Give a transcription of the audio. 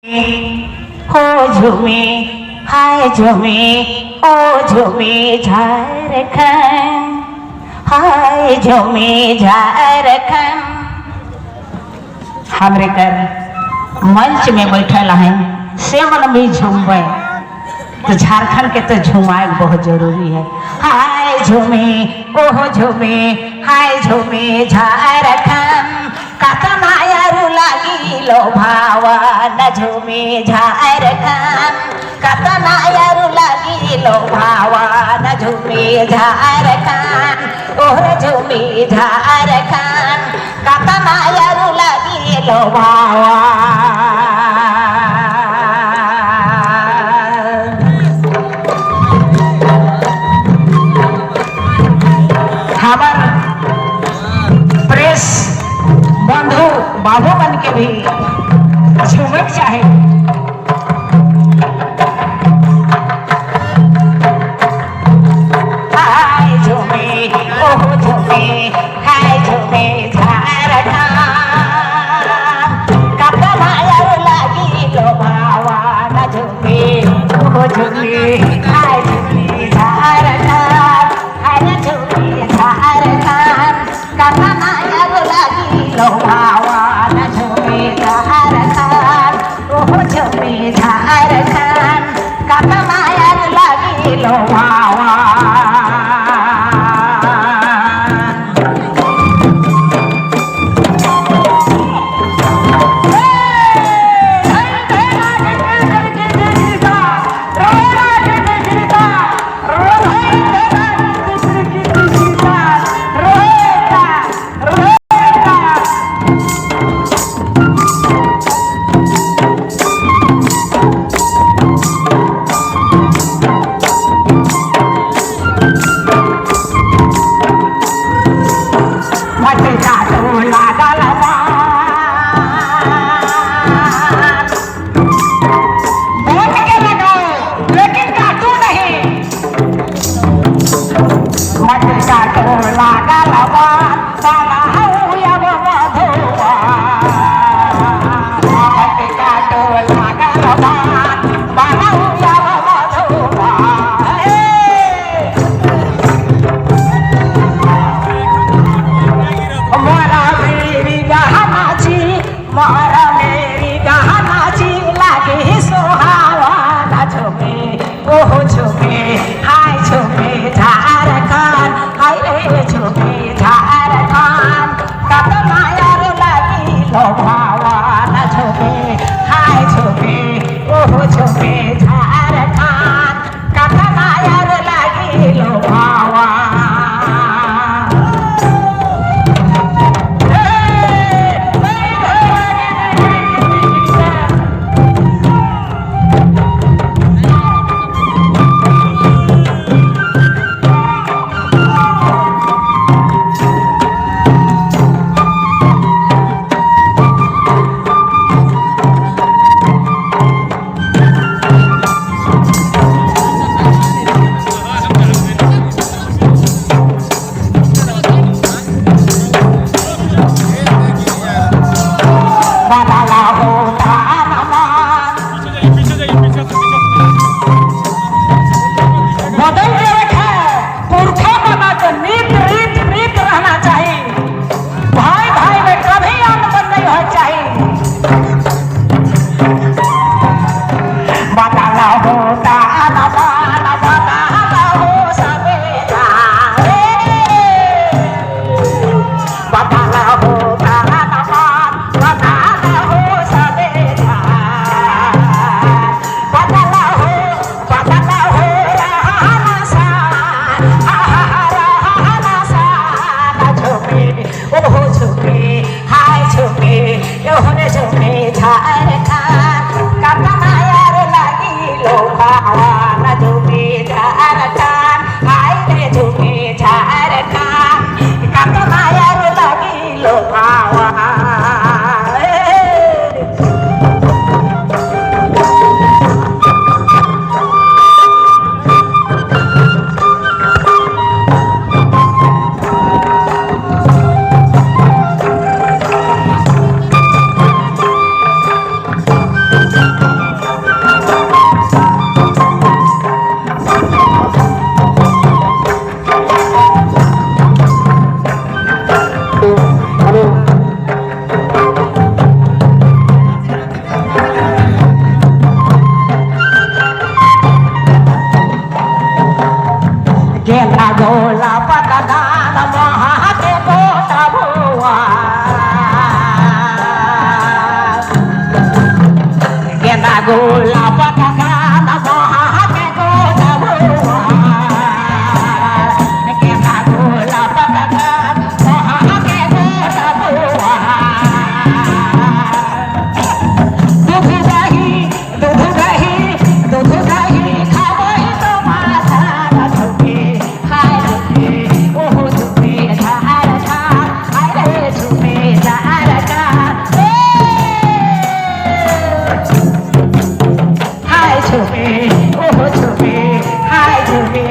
हो झूमे हाय झूमे ओ झूमे झारखंड हाय झूमे झारखंड। हमरे कर मंच में बैठल हैं से मन भी झूमे तो झारखंड के तो झुमाए बहुत जरूरी है। हाय झूमे ओह झूमे हाय झूमे झारखंड कतना यारू लागी लो भावा न झूमे झारखंड कतना यारू लागी लो भावा न झूमे झारखंड ओह झूमे झारखंड कतना यारू लागी लो भावा। प्रेस बंधु बाबू बन के भी झूमे चाहे। हाय झूमे ओह झूमे हाय झूमे झारखंड कतना यार लागी लो भावा न झूमे ओह झूमे हाय झूमे झारखंड हाय झूमे झारखंड कतना यार लागी लो भावा न झूमे झारखंड ओह झूमे झारखंड कतना यार लागी लो भावा। गेला गोला पतदान महाते गोटा भोवा गेला गोला पतदान महाते गोटा भोवा गेला गोला पतदान महाते गोटा भोवा दूध दही दूध दही दूध दही खावई तो माझा झोपे हाय झोपे ओहो झोपे झाड झाड हाय रे झोपे झाड झाड हाय झोपे ओहो झोपे हाय झोपे